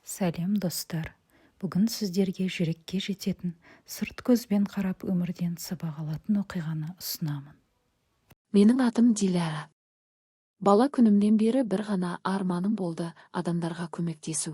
Сәлем достар. Бүгін сіздерге жүрекке жететін, сырт көзбен қарап өмірден сабақ алатын оқиғаны ұсынамын. Менің атым Диляра. Бала күнімнен бері бір ғана арманым болды адамдарға көмектесу.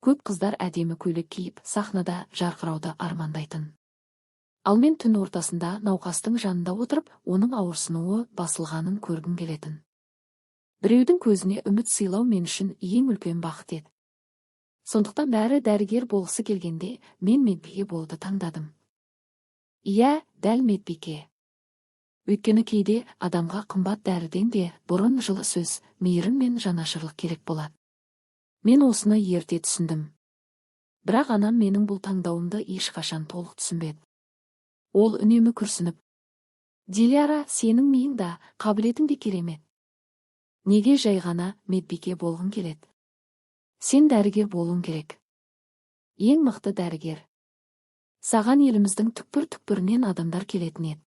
Көп қыздар әдемі көйлек киіп, сахнада жарқырауды армандайтын. Ал мен түн ортасында науқастың жанында отырып, оның ауырсынуы басылғанын көргім келетін. Біреудің көзіне үміт сыйлау мен үшін ең үлкен бақыт еді. Сондықтан бәрі дәрігер болғысы келгенде, мен медбике болуды таңдадым. Иә, дәл медбике. Өйткені кейде адамға қымбат дәріден де бұрын жылы сөз, мейірім мен жанашырлық керек болады. Мен осыны ерте түсіндім. Бірақ анам менің бұл таңдауымды ешқашан толық түсінбеді. Ол үнемі күрсініп: «Диляра, сенің миың да, қабілетің де керемет. Неге жай ғана медбике болғың келеді? Сен дәрігер болуың керек. Ең мықты дәрігер. Саған еліміздің түкпір-түкпірінен адамдар келетін еді.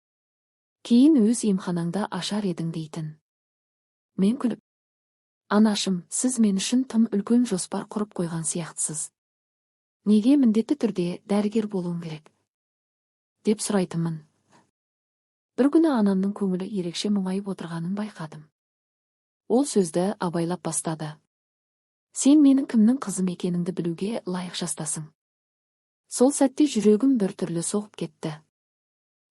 Кейін өз емханаңда ашар едің» дейтін. Мен күліп: «Анашым, сіз мен үшін тым үлкен жоспар құрып қойған сияқтысыз. Неге міндетті түрде дәрігер болуың керек?» деп сұрайтынмын. Бір күні анамның көңілі ерекше мұңайып отырғанын байқадым. Ол сөзді абайлап бастады: «Сен менің кімнің қызым екеніңді білуге лайық жастасың». Сол сәтте жүрегім бір түрлі соғып кетті.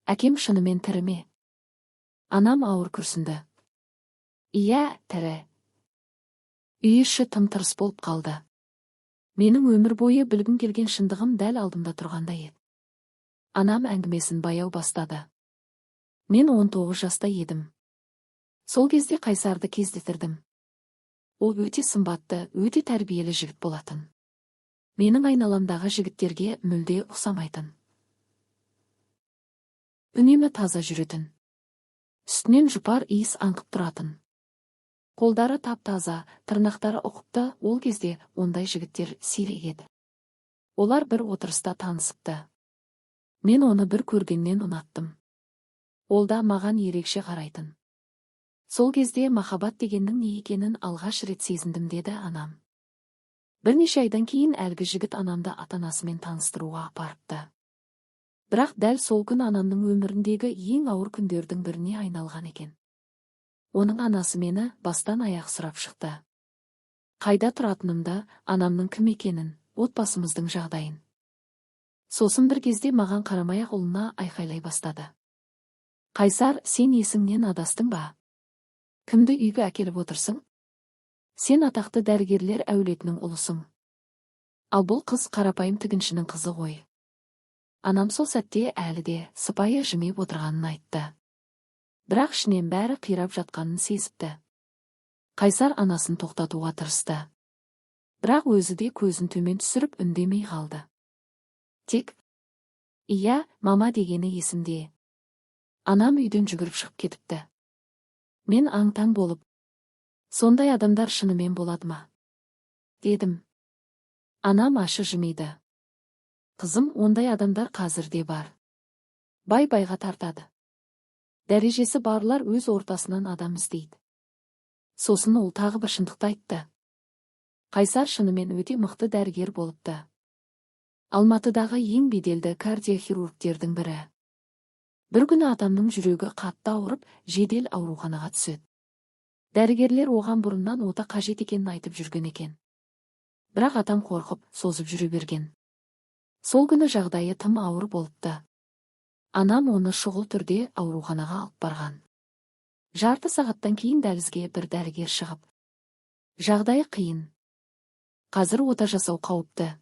Әкем шынымен тірі ме? Анам ауыр күрсінді. Иә, тірі. Үй іші тым-тырыс болып қалды. Менің өмір бойы білгім келген шындығым дәл алдымда тұрғандай еді. Анам әңгімесін баяу бастады. Мен 19 жаста едім. Сол кезде Қайсарды кездестірдім. Ол өте сымбатты, өте тәрбиелі жігіт болатын. Менің айналамдағы жігіттерге мүлде ұқсамайтын. Үнемі таза жүретін. Үстінен жұпар иіс аңқып тұратын. Қолдары тап-таза, тырнақтары ұқыпты. Ол кезде ондай жігіттер сирек еді. Олар бір отырыста танысыпты. Мен оны бір көргеннен ұнаттым. Ол да маған ерекше қарайтын. Сол кезде махаббат дегеннің не екенін алғаш рет сезіндім, деді анам. Бірнеше айдан кейін әлгі жігіт анамды ата-анасымен таныстыруға апарыпты. Бірақ дәл сол күн анамның өміріндегі ең ауыр күндердің біріне айналған екен. Оның анасы мені бастан аяқ сұрап шықты. Қайда тұратынымды, анамның кім екенін, отбасымыздың жағдайын. Сосын бір кезде маған қарамай-ақ ұлына айқайлай бастады. «Қайсар, сен есіңнен адастың ба? Кімді үйге әкеліп отырсың? Сен атақты дәрігерлер әулетінің ұлысың. Ал бұл қыз қарапайым тігіншінің қызы ғой». Анам сол сәтте әлі де сыпайы жымиып отырғанын айтты. Бірақ ішінен бәрі қирап жатқанын сезіпті. Қайсар анасын тоқтатуға тырысты. Бірақ өзі де көзін төмен түсіріп үндемей қалды. Тек «Иә, мама» дегені есімде. Анам үйден жүгіріп шығып кетіпті. Мен аң-таң болып: «Сондай адамдар шынымен болады ма?» дедім. Анам ашы жымиды. «Қызым, ондай адамдар қазір де бар. Бай-байға тартады. Дәрежесі барлар өз ортасынан адам іздейді». Сосын ол тағы бір шындықты айтты. Қайсар шынымен өте мықты дәрігер болыпты. Алматыдағы ең беделді кардиохирургтердің бірі. Бір күні атамның жүрегі қатты ауырып, жедел ауруханаға түседі. Дәрігерлер оған бұрыннан ота қажет екенін айтып жүрген екен. Бірақ атам қорқып, созып жүре берген. Сол күні жағдайы тым ауыр болыпты. Анам оны шұғыл түрде ауруханаға алып барған. Жарты сағаттан кейін дәлізге бір дәрігер шығып: «Жағдайы қиын. Қазір ота жасау қауіпті.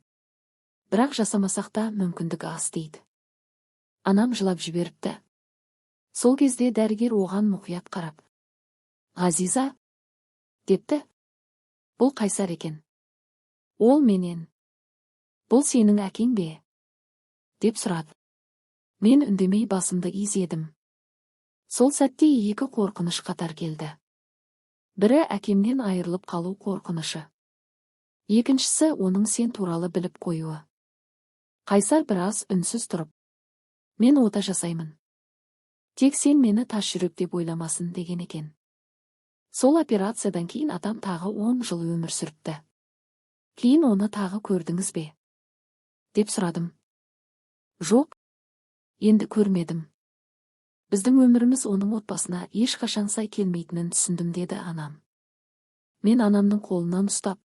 Бірақ жасамасақ та мүмкіндік аз» дейді. Анам жылап жіберіпті. Сол кезде дәрігер оған мұқият қарап: «Ғазиза» депті. «Бұл Қайсар екен». «Ол менен». «Бұл сенің әкең бе?» деп сұрады. Мен үндемей басымды изедім. Сол сәтте екі қорқыныш қатар келді. Бірі әкемнен айырылып қалу қорқынышы. Екіншісі оның сен туралы біліп қоюы. Қайсар біраз үнсіз тұрып: «Мен ота жасаймын. Тек сен мені тас жүрек деп ойламасын» деген екен. Сол операциядан кейін атам тағы 10 жыл өмір сүріпті. Кейін оны тағы көрдіңіз бе? Деп сұрадым. Жоқ, енді көрмедім. Біздің өміріміз оның отбасына ешқашан сай келмейтінін түсіндім, деді анам. Мен анамның қолынан ұстап,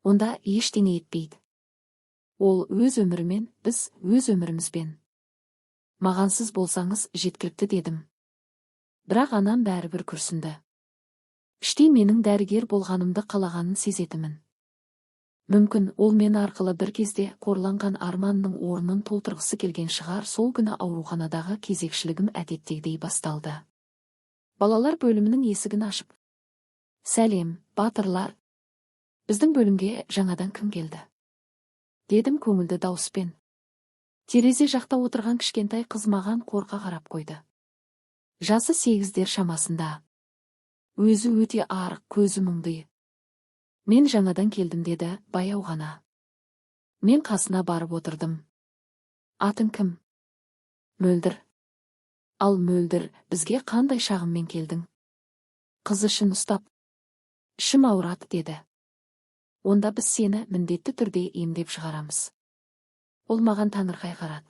онда ештеңе етпейді. Ол өз өмірімен, біз өз өмірімізбен. Мағансыз болсаңыз жеткілікті, дедім. Бірақ анам бәрібір күрсінді. Іштей менің дәрігер болғанымды қалағанын сезетімін. Мүмкін ол мен арқылы бір кезде қорланған арманның орнын толтырғысы келген шығар. Сол күні ауруханадағы кезекшілігім әдеттегідей басталды. Балалар бөлімінің есігін ашып: «Сәлем, батырлар. Біздің бөлімге жаңадан кім келді?» дедім көңілді дауыспен. Терезе жақта отырған кішкентай қыз маған қорқа қарап қойды. Жасы 8-дер шамасында. Өзі өте арық, көзі мұңды. «Мен жаңадан келдім», деді баяу ғана. Мен қасына барып отырдым. «Атың кім?» «Мөлдір». «Ал Мөлдір, бізге қандай шағыммен келдің?» Қыз ішін ұстап: «Ішім ауырады», деді. «Онда біз сені міндетті түрде емдеп шығарамыз». Ол маған таңырқай қарады.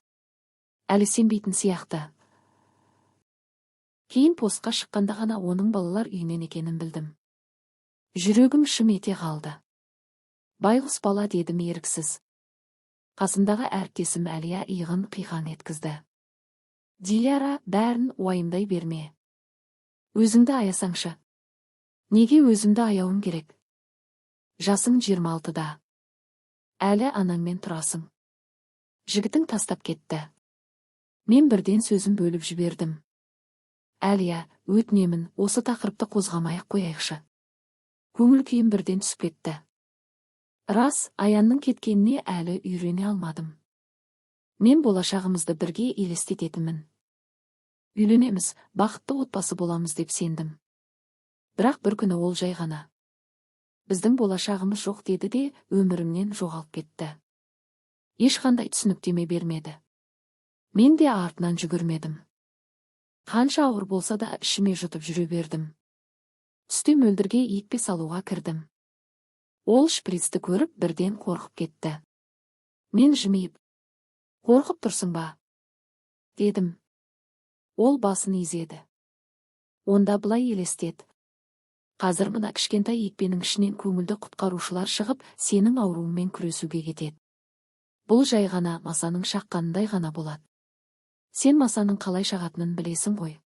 Әлі сенбейтін сияқты. Кейін постқа шыққанда ғана оның балалар үйінен екенін білдім. Жүрегім шым ете қалды. «Байғұс бала», дедім еріксіз. Қасымдағы әріптесім Әлия иығын қиқан еткізді. «Диляра, бәрін уайымдай берме. Өзіңді аясаңшы». «Неге өзімді аяуым керек? Жасың 26-да. Әлі анаңмен тұрасың». Жігітің тастап кетті. Мен бірден сөзім бөліп жібердім. «Әлия, өтінемін, осы тақырыпты қозғамай-ақ қояйықшы». Көңіл күйім бірден түсіп кетті. Рас, Аянның кеткеніне әлі үйрене алмадым. Мен болашағымызды бірге елестететінмін. Үйленеміз, бақытты отбасы боламыз деп сендім. Бірақ бір күні ол жай ғана «Біздің болашағымыз жоқ» деді де өмірімнен жоғалып кетті. Ешқандай түсініктеме бермеді. Мен де артынан жүгірмедім. Қанша ауыр болса да ішіме жұтып жүре бердім. Түсте Мөлдірге екпе салуға кірдім. Ол шприцті көріп бірден қорқып кетті. Мен жымиып: «Қорқып тұрсың ба?» дедім. Ол басын изеді. «Онда былай елестет. Қазір мына кішкентай екпенің ішінен көңілді құтқарушылар шығып, сенің ауруыңмен күресуге кетеді. Бұл жай ғана масаның шаққанындай ғана болады. Сен масаның қалай шағатынын білесің ғой».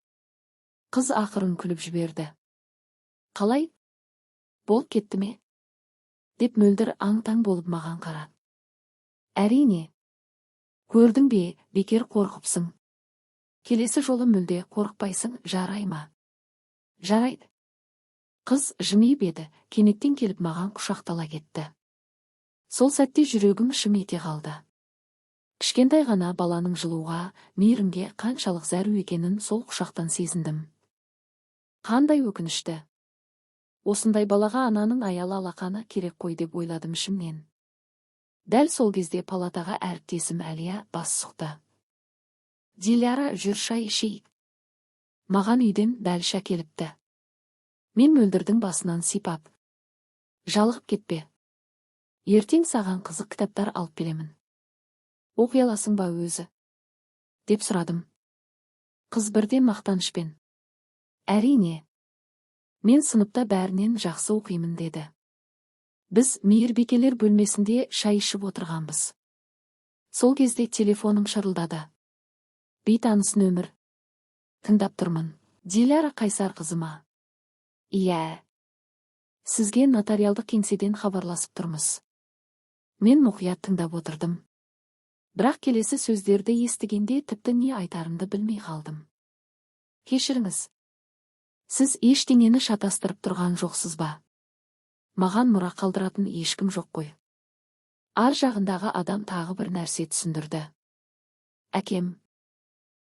Қыз ақырын күліп жіберді. «Қалай? Болып кетті ме?» деп Мөлдір аң-таң болып маған қарады. «Әрине. Көрдің бе, бекер қорқыпсың. Келесі жолы мүлде қорықпайсың, жарай ма?» «Жарайды». Қыз жымиып еді, кенеттен келіп маған құшақтала кетті. Сол сәтте жүрегім шым ете қалды. Кішкентай ғана баланың жылуға, мейірімге қаншалық зәру екенін сол құшақтан сезіндім. Қандай өкінішті. Осындай балаға ананың аялы алақаны керек қой деп ойладым ішімнен. Дәл сол кезде палатаға әріптесім Әлия бас сұқты. «Диляра, жүр, шай ішейік». Маған үйден бәліш әкеліпті. Мен Мөлдірдің басынан сипап: «Жалығып кетпе. Ертең саған қызық кітаптар алып келемін. Оқи аласың ба өзі?» деп сұрадым. Қыз бірден мақтанышпен: «Әрине. Мен сыныпта бәрінен жақсы оқимын», деді. Біз мейірбикелер бөлмесінде шай ішіп отырғанбыз. Сол кезде телефоным шырылдады. Бейтаныс нөмір. «Тыңдап тұрмын. Диляра Қайсар қызы ма?» «Иә. Сізге нотариалдық кеңседен хабарласып тұрмыз». Мен мұқият тыңдап отырдым. Бірақ келесі сөздерді естігенде тіпті не айтарымды білмей қалдым. «Кешіріңіз. Сіз ештеңені шатастырып тұрған жоқсыз ба? Маған мұра қалдыратын ешкім жоқ қой». Ар жағындағы адам тағы бір нәрсе түсіндірді. «Әкем».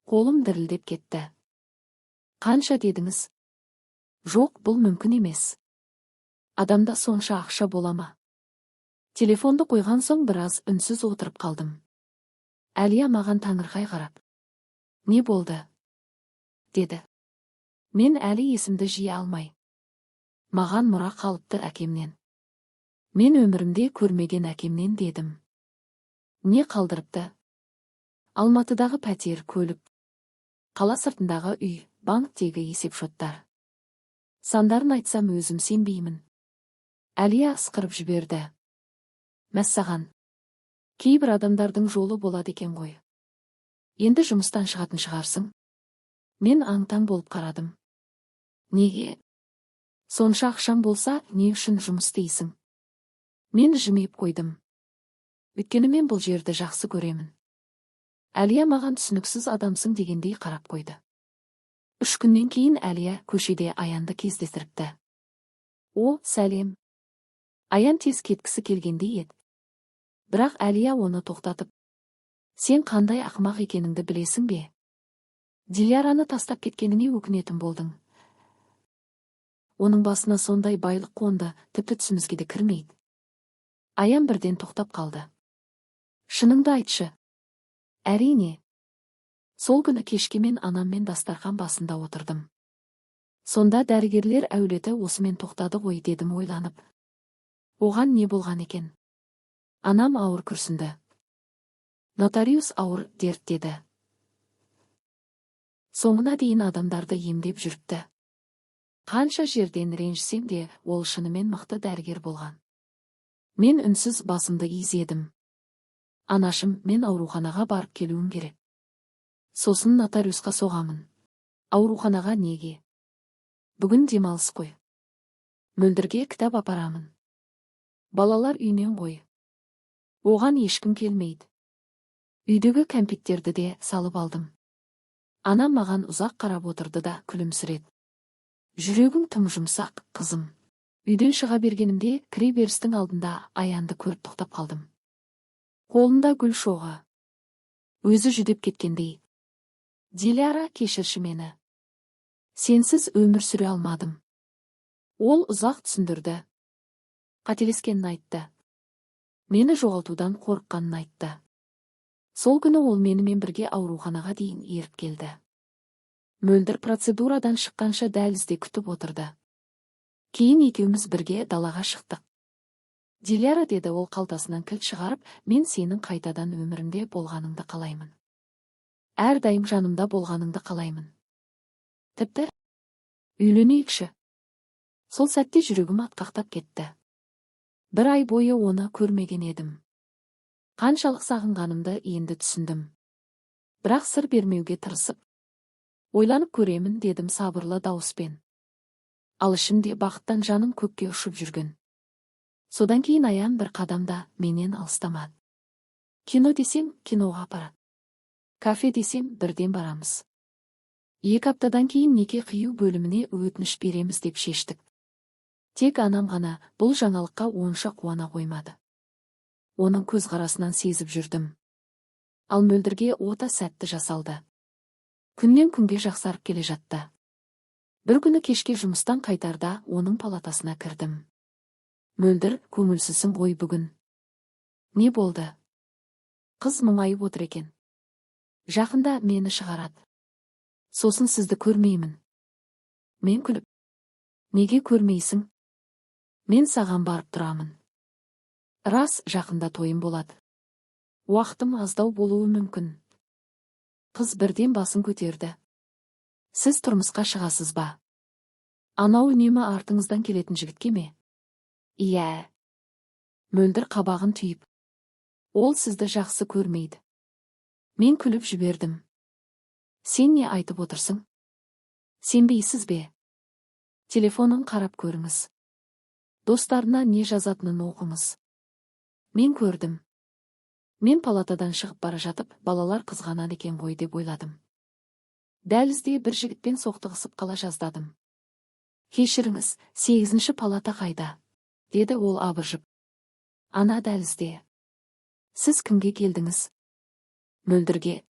Қолым дірілдеп кетті. «Қанша дедіңіз?» «Жоқ, бұл мүмкін емес. Адамда сонша ақша бола ма?» Телефонды қойған соң біраз үнсіз отырып қалдым. Әлия маған таңырқай қарап: «Не болды?» деді. Мен әлі есімді жия алмай: «Маған мұра қалыпты әкемнен. Мен өмірімде көрмеген әкемнен дедім. Не қалдырыпты? Алматыдағы пәтер, көлік, қала сыртындағы үй, банктегі есепшоттар. Сандарын айтсам өзім сенбеймін. Әлия ысқырып жіберді. Мәссаған. Кейбір адамдардың жолы болады екен ғой. Енді жұмыстан шығатын шығарсың. Мен аң-таң болып қарадым. Неге? Сонша ақшам болса, не үшін жұмыс дейсің? Мен жымиып қойдым. Өйткені мен бұл жерді жақсы көремін. Әлия маған түсініксіз адамсың дегендей қарап қойды. 3 күннен кейін Әлия көшеде Аянды кездестіріпті. О, сәлем. Аян тез кеткісі келгендей еді. Бірақ Әлия оны тоқтатып, сен қандай ақымақ екеніңді білесің бе? Диляраны тастап кеткеніне өкінетін болдың. Оның басына сондай байлық қонды, тіпті түсімізге де кірмейді. Аян бірден тоқтап қалды. Шыныңды айтшы. Әрине. Сол күні кешке мен анаммен дастархан басында отырдым. Сонда дәрігерлер әулеті осымен тоқтады ғой дедім ойланып. Оған не болған екен? Анам ауыр күрсінді. Нотариус ауыр дерт деді. Соңына дейін адамдарды емдеп жүріпті. Қанша жерден ренжісем де, ол шынымен мықты дәрігер болған. Мен үнсіз басымды изедім. Анашым, мен ауруханаға барып келуім керек. Сосын нотариусқа соғамын. Ауруханаға неге? Бүгін демалыс қой. Мөлдірге кітап апарамын. Балалар үйінен ғой. Оған ешкім келмейді. Үйдегі кәмпиттерді де салып алдым. Анам маған ұзақ қарап отырды да күлімсіреді. Жүрегің тым жұмсақ, қызым. Үйден шыға бергенімде кіре берістің алдында Аянды көріп тоқтап қалдым. Қолында гүл шоғы. Өзі жүдеп кеткендей. Диляра, кешірші мені. Сенсіз өмір сүре алмадым. Ол ұзақ түсіндірді. Қателескенін айтты. Мені жоғалтудан қорыққанын айтты. Сол күні ол менімен бірге ауруханаға дейін еріп келді. Мөлдір процедурадан шыққанша дәлізде күтіп отырды. Кейін екеуміз бірге далаға шықтық. Диляра, деді ол қалтасынан кілт шығарып, мен сенің қайтадан өмірімде болғаныңды қалаймын. Әрдайым жанымда болғаныңды қалаймын. Тіпті үйленейікші. Сол сәтте жүрегім атқақтап кетті. 1 ай бойы оны көрмеген едім. Қаншалық сағынғанымды енді түсіндім. Бірақ сыр бермеуге тырысып, ойланып көремін дедім сабырлы дауыспен. Ал ішімде бақыттан жаным көкке ұшып жүрген. Содан кейін Аян бір қадамда менен алыстамады. Кино десем, киноға апарады. Кафе десем, бірден барамыз. 2 аптадан кейін неке қию бөліміне өтініш береміз деп шештік. Тек анам ғана бұл жаңалыққа онша қуана қоймады. Оның көзқарасынан сезіп жүрдім. Ал Мөлдірге ота сәтті жасалды. Күннен күнге жақсарып келе жатты. Бір күні кешке жұмыстан қайтарда оның палатасына кірдім. Мөлдір, көңілсізсің ғой бүгін. Не болды? Қыз мұңайып отыр екен. Жақында мені шығарады. Сосын сізді көрмеймін. Мен күліп. Неге көрмейсің? Мен саған барып тұрамын. Рас, жақында тойым болады. Уақытым аздау болуы мүмкін. Қыз бірден басын көтерді. Сіз тұрмысқа шығасыз ба? Анау үнемі артыңыздан келетін жігітке ме? Иә. Мөлдір қабағын түйіп. Ол сізді жақсы көрмейді. Мен күліп жібердім. Сен не айтып отырсың? Сенбейсіз бе? Телефонын қарап көріңіз. Достарына не жазатынын оқыңыз. Мен көрдім. Мен палатадан шығып бара жатып, балалар қызғанады екен ғой деп ойладым. Дәлізде бір жігітпен соқтығысып қала жаздадым. Кешіріңіз, 8-ші палата қайда? Деді ол абыржып. Ана дәлізде. Сіз кімге келдіңіз? Мөлдірге.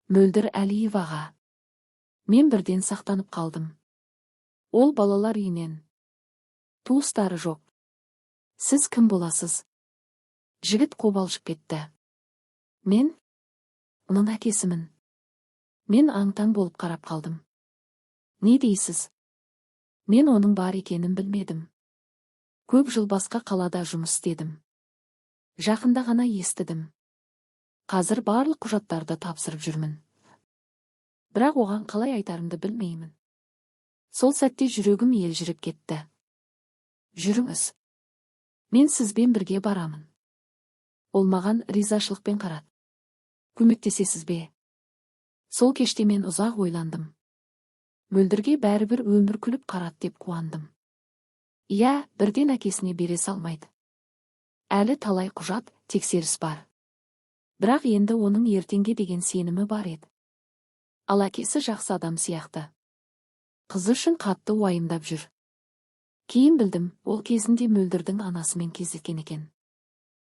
Мөлдір Әлиеваға. Мен бірден сақтанып қалдым. Ол балалар үйінен. Туыстары жоқ. Сіз кім боласыз? Жігіт қобалжып кетті. Мен? Оның әкесімін. Мен аң-таң болып қарап қалдым. Не дейсіз? Мен оның бар екенін білмедім. Көп жыл басқа қалада жұмыс істедім. Жақында ғана естідім. Қазір барлық құжаттарды тапсырып жүрмін. Бірақ оған қалай айтарымды білмеймін. Сол сәтте жүрегім елжіреп кетті. Жүріңіз. Мен сізбен бірге барамын. Ол маған ризашылықпен қарады. Көмектесесіз бе? Сол кеште мен ұзақ ойландым. Мөлдірге бәрібір өмір күліп қарады деп қуандым. Иә, бірден әкесіне бере салмайды. Әлі талай құжат, тексеріс бар. Бірақ енді оның ертеңге деген сенімі бар еді. Ал әкесі жақсы адам сияқты. Қызы үшін қатты уайымдап жүр. Кейін білдім, ол кезінде Мөлдірдің анасымен кездескен екен.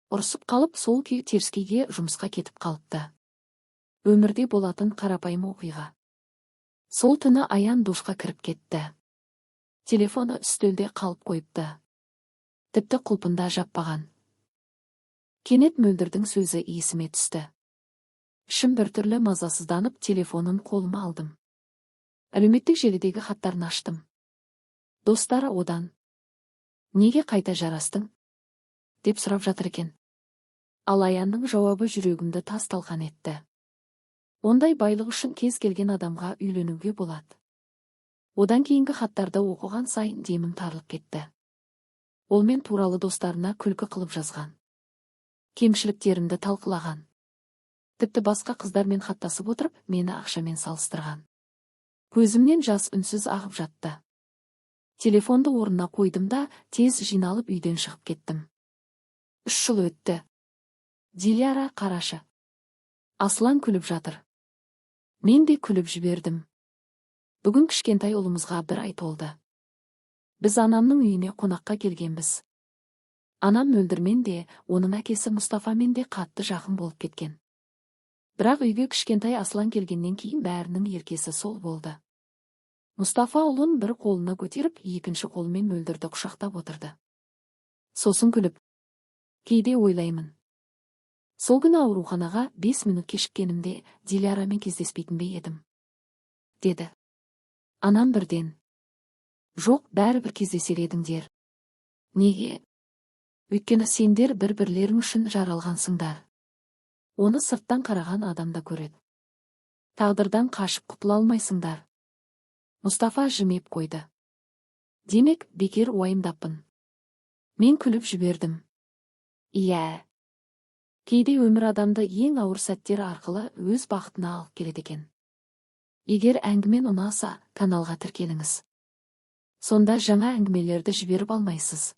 Ұрсып қалып, сол күй теріскейге жұмысқа кетіп қалыпты. Өмірде болатын қарапайым оқиға. Сол түні Аян душқа кіріп кетті. Телефоны үстелде қалып қойыпты. Тіпті құлпында жаппаған. Кенет Мөлдірдің сөзі есіме түсті. Ішім біртүрлі мазасызданып, телефонын қолыма алдым. Әлеуметтік желідегі хаттарын аштым. Достары одан: «Неге қайта жарастың?» деп сұрап жатыр екен. Ал Аянның жауабы жүрегімді тас-талқан етті. Ондай байлық үшін кез келген адамға үйленуге болады. Одан кейінгі хаттарды оқыған сайын демім тарылып кетті. Ол мен туралы достарына күлкі қылып жазған. Кемшіліктерімді талқылаған. Тіпті басқа қыздармен хаттасып отырып, мені ақшамен салыстырған. Көзімнен жас үнсіз ағып жатты. Телефонды орнына қойдым да, тез жиналып үйден шығып кеттім. 3 жыл өтті. Диляра қарашы. Аслан күліп жатыр. Мен де күліп жібердім. Бүгін кішкентай ұлымызға 1 ай толды. Біз анамның үйіне қонаққа келгенбіз. Анам Мөлдірмен де, оның әкесі Мұстафамен де қатты жақын болып кеткен. Бірақ үйге кішкентай Аслан келгеннен кейін бәрінің еркесі сол болды. Мұстафа ұлын бір қолына көтеріп, екінші қолымен Мөлдірді құшақтап отырды. Сосын күліп: «Кейде ойлаймын. Сол күні ауруханаға 5 минут кешіккенімде Дилярамен кездеспейтін бе едім?» деді. Анам бірден: «Жоқ, бәрібір кездесер едіңдер». Неге? Өйткені сендер бір-бірлерің үшін жаралғансыңдар. Оны сырттан қараған адамда көреді. Тағдырдан қашып құтыла алмайсыңдар. Мұстафа жымиып қойды. Демек, бекер уайымдаппын. Мен күліп жібердім. Иә. Кейде өмір адамды ең ауыр сәттер арқылы өз бақытына алып келеді екен. Егер әңгімен ұнаса, каналға тіркеліңіз. Сонда жаңа әңгімелерді жіберіп алмайсыз.